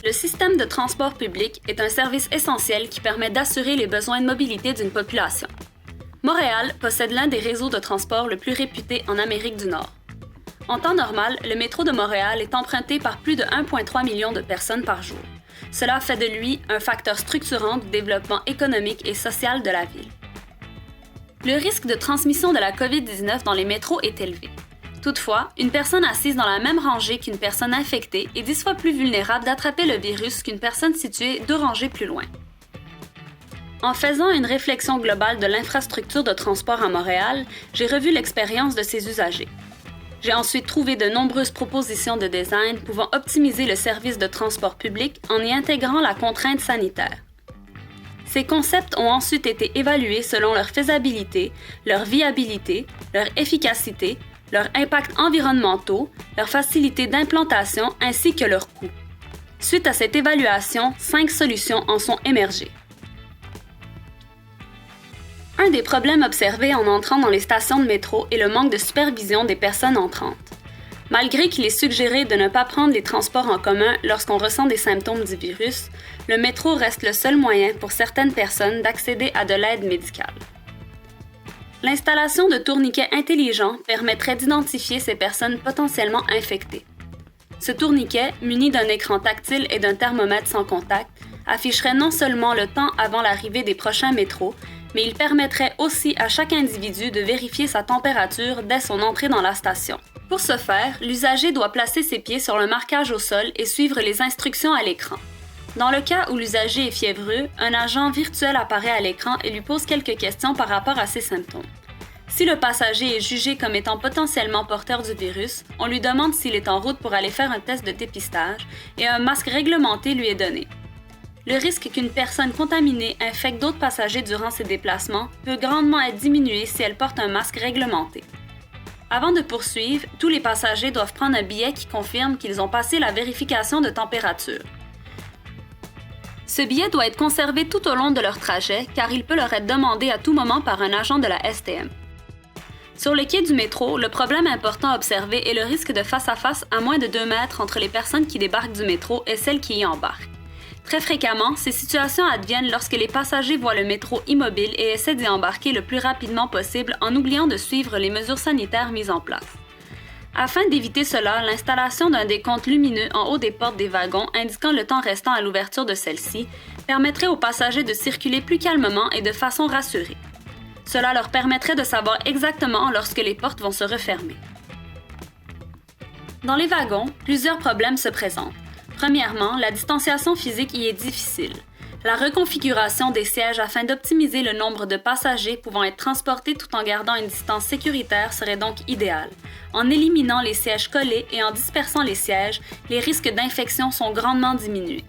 Le système de transport public est un service essentiel qui permet d'assurer les besoins de mobilité d'une population. Montréal possède l'un des réseaux de transport le plus réputés en Amérique du Nord. En temps normal, le métro de Montréal est emprunté par plus de 1,3 million de personnes par jour. Cela fait de lui un facteur structurant du développement économique et social de la ville. Le risque de transmission de la COVID-19 dans les métros est élevé. Toutefois, une personne assise dans la même rangée qu'une personne infectée est 10 fois plus vulnérable d'attraper le virus qu'une personne située 2 rangées plus loin. En faisant une réflexion globale de l'infrastructure de transport à Montréal, j'ai revu l'expérience de ses usagers. J'ai ensuite trouvé de nombreuses propositions de design pouvant optimiser le service de transport public en y intégrant la contrainte sanitaire. Ces concepts ont ensuite été évalués selon leur faisabilité, leur viabilité, leur efficacité, leurs impacts environnementaux, leur facilité d'implantation ainsi que leur coût. Suite à cette évaluation, 5 solutions en sont émergées. Un des problèmes observés en entrant dans les stations de métro est le manque de supervision des personnes entrantes. Malgré qu'il est suggéré de ne pas prendre les transports en commun lorsqu'on ressent des symptômes du virus, le métro reste le seul moyen pour certaines personnes d'accéder à de l'aide médicale. L'installation de tourniquets intelligents permettrait d'identifier ces personnes potentiellement infectées. Ce tourniquet, muni d'un écran tactile et d'un thermomètre sans contact, afficherait non seulement le temps avant l'arrivée des prochains métros, mais il permettrait aussi à chaque individu de vérifier sa température dès son entrée dans la station. Pour ce faire, l'usager doit placer ses pieds sur le marquage au sol et suivre les instructions à l'écran. Dans le cas où l'usager est fiévreux, un agent virtuel apparaît à l'écran et lui pose quelques questions par rapport à ses symptômes. Si le passager est jugé comme étant potentiellement porteur du virus, on lui demande s'il est en route pour aller faire un test de dépistage et un masque réglementé lui est donné. Le risque qu'une personne contaminée infecte d'autres passagers durant ses déplacements peut grandement être diminué si elle porte un masque réglementé. Avant de poursuivre, tous les passagers doivent prendre un billet qui confirme qu'ils ont passé la vérification de température. Ce billet doit être conservé tout au long de leur trajet car il peut leur être demandé à tout moment par un agent de la STM. Sur les quais du métro, le problème important à observer est le risque de face-à-face à moins de 2 mètres entre les personnes qui débarquent du métro et celles qui y embarquent. Très fréquemment, ces situations adviennent lorsque les passagers voient le métro immobile et essaient d'y embarquer le plus rapidement possible en oubliant de suivre les mesures sanitaires mises en place. Afin d'éviter cela, l'installation d'un décompte lumineux en haut des portes des wagons indiquant le temps restant à l'ouverture de celle-ci permettrait aux passagers de circuler plus calmement et de façon rassurée. Cela leur permettrait de savoir exactement lorsque les portes vont se refermer. Dans les wagons, plusieurs problèmes se présentent. Premièrement, la distanciation physique y est difficile. La reconfiguration des sièges afin d'optimiser le nombre de passagers pouvant être transportés tout en gardant une distance sécuritaire serait donc idéale. En éliminant les sièges collés et en dispersant les sièges, les risques d'infection sont grandement diminués.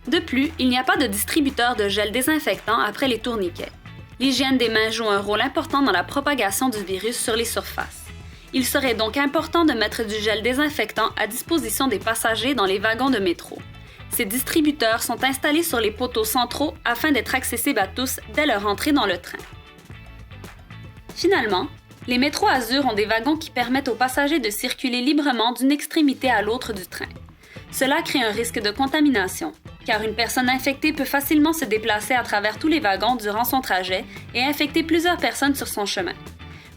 De plus, il n'y a pas de distributeur de gel désinfectant après les tourniquets. L'hygiène des mains joue un rôle important dans la propagation du virus sur les surfaces. Il serait donc important de mettre du gel désinfectant à disposition des passagers dans les wagons de métro. Ces distributeurs sont installés sur les poteaux centraux afin d'être accessibles à tous dès leur entrée dans le train. Finalement, les métros Azur ont des wagons qui permettent aux passagers de circuler librement d'une extrémité à l'autre du train. Cela crée un risque de contamination, car une personne infectée peut facilement se déplacer à travers tous les wagons durant son trajet et infecter plusieurs personnes sur son chemin.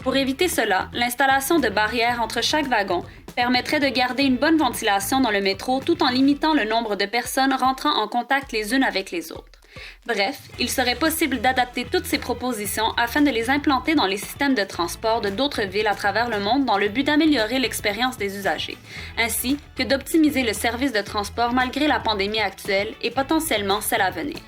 Pour éviter cela, l'installation de barrières entre chaque wagon permettrait de garder une bonne ventilation dans le métro tout en limitant le nombre de personnes rentrant en contact les unes avec les autres. Bref, il serait possible d'adapter toutes ces propositions afin de les implanter dans les systèmes de transport de d'autres villes à travers le monde dans le but d'améliorer l'expérience des usagers, ainsi que d'optimiser le service de transport malgré la pandémie actuelle et potentiellement celle à venir.